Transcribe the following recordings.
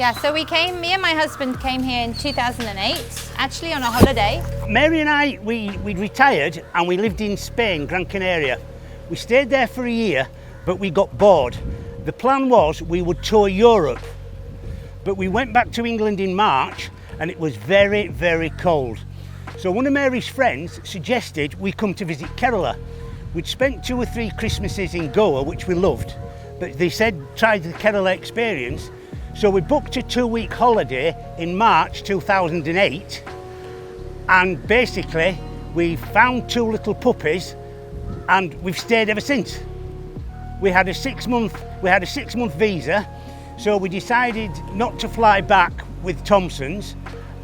Yeah, so me and my husband came here in 2008, actually on a holiday. Mary and I, we retired and we lived in Spain, Gran Canaria. We stayed there for a year, but we got bored. The plan was we would tour Europe, but we went back to England in March and it was very, very cold. So one of Mary's friends suggested we come to visit Kerala. We'd spent 2 or 3 Christmases in Goa, which we loved, but they said try the Kerala experience. So we booked a 2-week holiday in March 2008, and basically we found 2 little puppies and we've stayed ever since. We had a 6-month visa, so we decided not to fly back with Thompsons,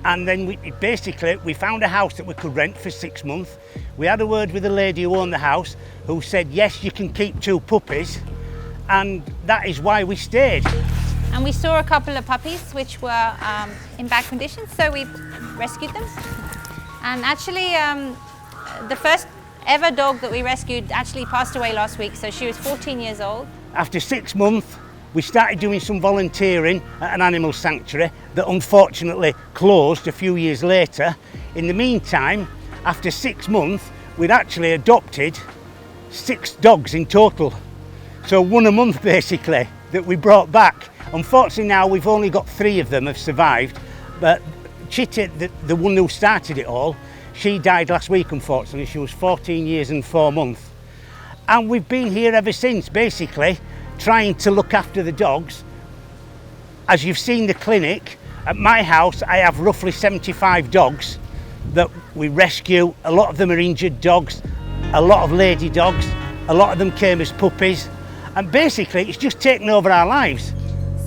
and then we found a house that we could rent for 6 months. We had a word with the lady who owned the house, who said yes, you can keep 2 puppies, and that is why we stayed. And we saw a couple of puppies which were in bad condition, so we rescued them. And actually, the first ever dog that we rescued actually passed away last week, so she was 14 years old. After 6 months, we started doing some volunteering at an animal sanctuary that unfortunately closed a few years later. In the meantime, after 6 months, we'd actually adopted 6 dogs in total. So 1 a month basically that we brought back. Unfortunately now we've only got 3 of them have survived, but Chitty, the one who started it all, she died last week unfortunately. She was 14 years and 4 months. And we've been here ever since, basically trying to look after the dogs. As you've seen the clinic, at my house I have roughly 75 dogs that we rescue. A lot of them are injured dogs, a lot of lady dogs, a lot of them came as puppies, and basically it's just taken over our lives.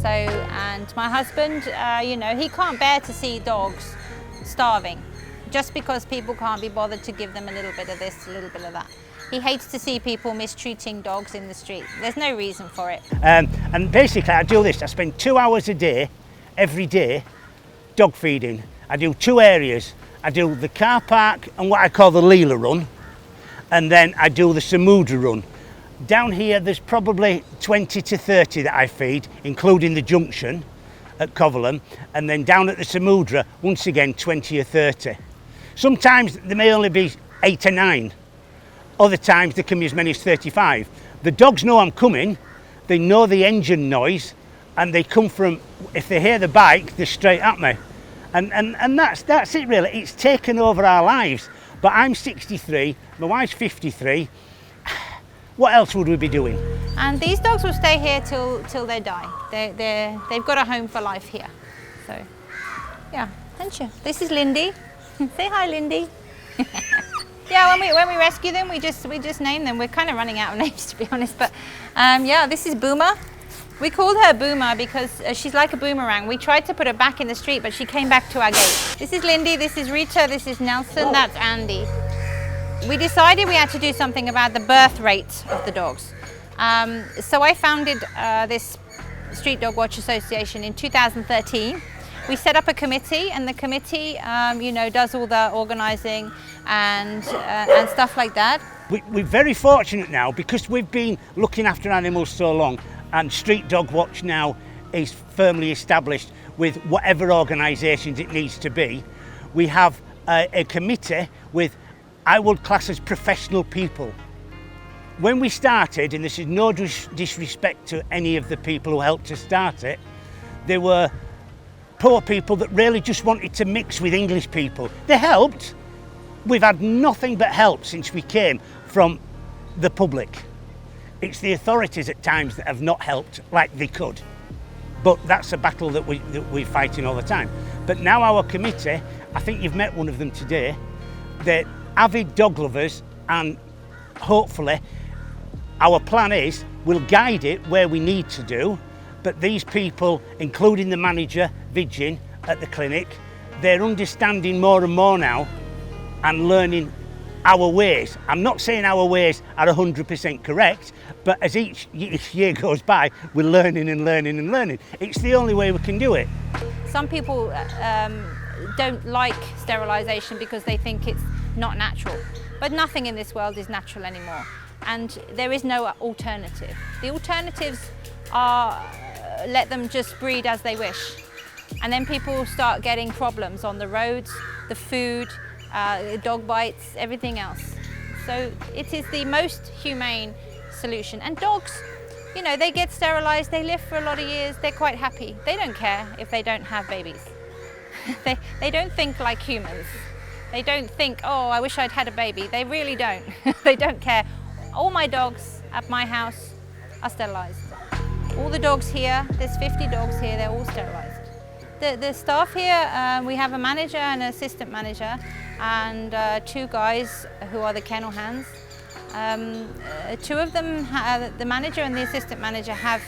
So, and my husband, you know, he can't bear to see dogs starving just because people can't be bothered to give them a little bit of this, a little bit of that. He hates to see people mistreating dogs in the street. There's no reason for it. And basically I do this, I spend 2 hours a day, every day, dog feeding. I do 2 areas. I do the car park and what I call the Leela run, and then I do the Samudra run. Down here there's probably 20 to 30 that I feed, including the junction at Coverland, and then down at the Samudra, once again 20 or 30. Sometimes there may only be 8 or 9. Other times there can be as many as 35. The dogs know I'm coming, they know the engine noise, and they come from, if they hear the bike, they're straight at me. And that's it really. It's taken over our lives. But I'm 63, my wife's 53. What else would we be doing? And these dogs will stay here till they die. They've got a home for life here. So, yeah, thank you. This is Lindy. Say hi, Lindy. Yeah, when we rescue them, we just name them. We're kind of running out of names, to be honest. But yeah, this is Boomer. We called her Boomer because she's like a boomerang. We tried to put her back in the street, but she came back to our gate. This is Lindy, this is Rita, this is Nelson, that's Andy. We decided we had to do something about the birth rate of the dogs. So I founded this Street Dog Watch Association in 2013. We set up a committee, and the committee, you know, does all the organising and stuff like that. We're very fortunate now because we've been looking after animals so long, and Street Dog Watch now is firmly established with whatever organisations it needs to be. We have a committee with, I would class as professional people. When we started, and this is no disrespect to any of the people who helped us start it, they were poor people that really just wanted to mix with English people. They helped. We've had nothing but help since we came from the public. It's the authorities at times that have not helped like they could. But that's a battle that we're fighting all the time. But now our committee, I think you've met one of them today, they're avid dog lovers, and hopefully our plan is we'll guide it where we need to do, but these people, including the manager, Vijin, at the clinic, they're understanding more and more now and learning our ways. I'm not saying our ways are 100% correct, but as each year goes by, we're learning and learning and learning. It's the only way we can do it. Some people don't like sterilisation because they think it's not natural. But nothing in this world is natural anymore. And there is no alternative. The alternatives are let them just breed as they wish. And then people start getting problems on the roads, the food, dog bites, everything else. So it is the most humane solution. And dogs, you know, they get sterilized, they live for a lot of years, they're quite happy. They don't care if they don't have babies. They don't think like humans. They don't think, oh, I wish I'd had a baby. They really don't. They don't care. All my dogs at my house are sterilized. All the dogs here, there's 50 dogs here, they're all sterilized. The staff here, we have a manager and an assistant manager and 2 guys who are the kennel hands. 2 of them, the manager and the assistant manager, have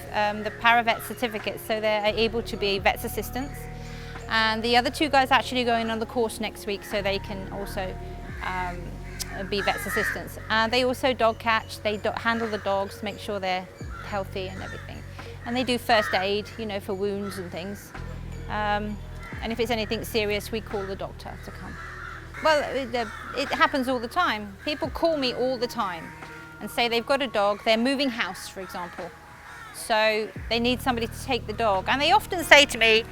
the paravet certificate, so they're able to be vet's assistants. And the other 2 guys are actually going on the course next week, so they can also be vet's assistants. They also dog catch, they handle the dogs, make sure they're healthy and everything. And they do first aid, you know, for wounds and things. And if it's anything serious, we call the doctor to come. Well, it happens all the time. People call me all the time and say they've got a dog, they're moving house, for example. So they need somebody to take the dog. And they often say to me,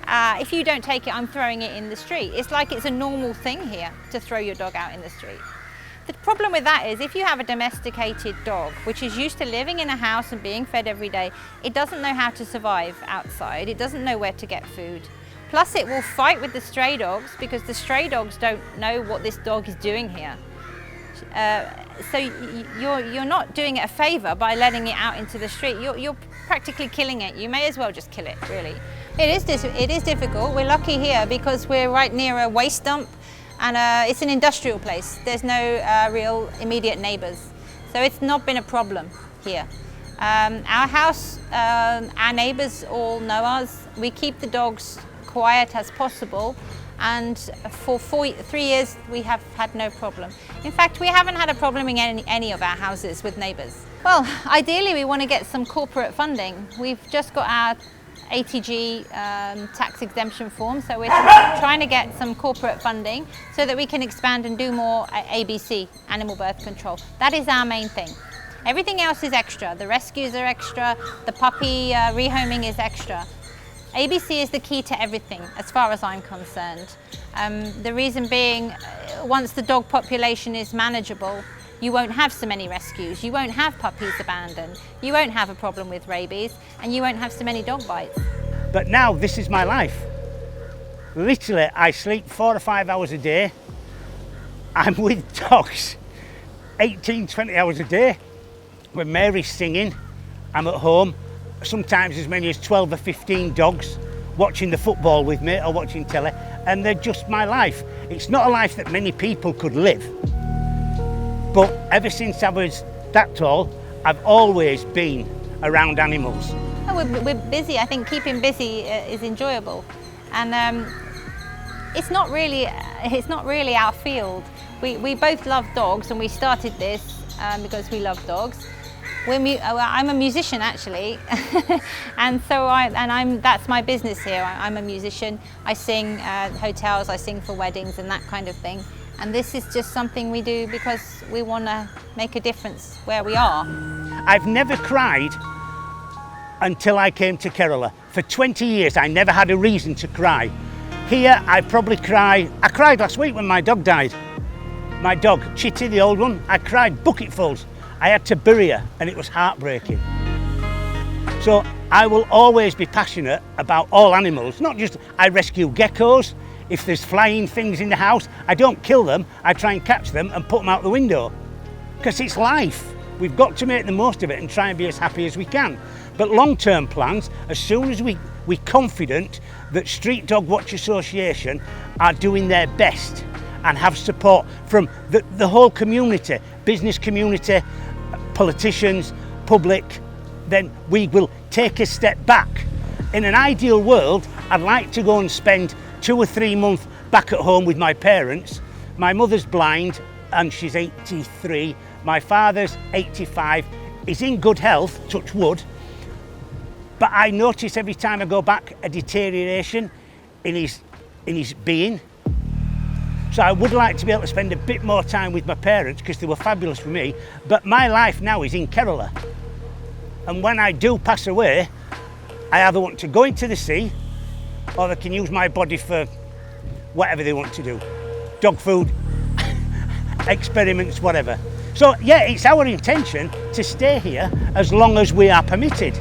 if you don't take it, I'm throwing it in the street. It's like it's a normal thing here to throw your dog out in the street. The problem with that is if you have a domesticated dog, which is used to living in a house and being fed every day, it doesn't know how to survive outside. It doesn't know where to get food. Plus it will fight with the stray dogs because the stray dogs don't know what this dog is doing here. So you're not doing it a favor by letting it out into the street. You're practically killing it. You may as well just kill it, really. It is difficult. We're lucky here because we're right near a waste dump. And it's an industrial place. There's no real immediate neighbours. So it's not been a problem here. Our house, our neighbours all know us. We keep the dogs quiet as possible. And for 3 years, we have had no problem. In fact, we haven't had a problem in any of our houses with neighbours. Well, ideally, we want to get some corporate funding. We've just got our ATG tax exemption form, so we're trying to get some corporate funding so that we can expand and do more ABC, animal birth control. That is our main thing. Everything else is extra. The rescues are extra, the puppy rehoming is extra. ABC is the key to everything as far as I'm concerned. The reason being, once the dog population is manageable, you won't have so many rescues, you won't have puppies abandoned, you won't have a problem with rabies, and you won't have so many dog bites. But now this is my life. Literally, I sleep 4 or 5 hours a day. I'm with dogs 18, 20 hours a day. When Mary's singing, I'm at home, sometimes as many as 12 or 15 dogs watching the football with me or watching telly, and they're just my life. It's not a life that many people could live. But ever since I was that tall, I've always been around animals. Oh, we're busy. I think keeping busy is enjoyable, and it's not really our field. We both love dogs, and we started this because we love dogs. I'm a musician actually, and so that's my business here. I'm a musician. I sing hotels, I sing for weddings and that kind of thing. And this is just something we do because we want to make a difference where we are. I've never cried until I came to Kerala. For 20 years, I never had a reason to cry. Here, I probably cry. I cried last week when my dog died. My dog, Chitty, the old one, I cried bucketfuls. I had to bury her, and it was heartbreaking. So I will always be passionate about all animals, not just I rescue geckos. If there's flying things in the house, I don't kill them, I try and catch them and put them out the window. Because it's life. We've got to make the most of it and try and be as happy as we can. But long-term plans, as soon as we're confident that Street Dog Watch Association are doing their best and have support from the whole community, business community, politicians, public, then we will take a step back. In an ideal world, I'd like to go and spend 2 or 3 months back at home with my parents. My mother's blind and she's 83. My father's 85. He's in good health, touch wood. But I notice every time I go back a deterioration in his being. So I would like to be able to spend a bit more time with my parents because they were fabulous for me. But my life now is in Kerala. And when I do pass away, I either want to go into the sea or they can use my body for whatever they want to do. Dog food, experiments, whatever. So yeah, it's our intention to stay here as long as we are permitted.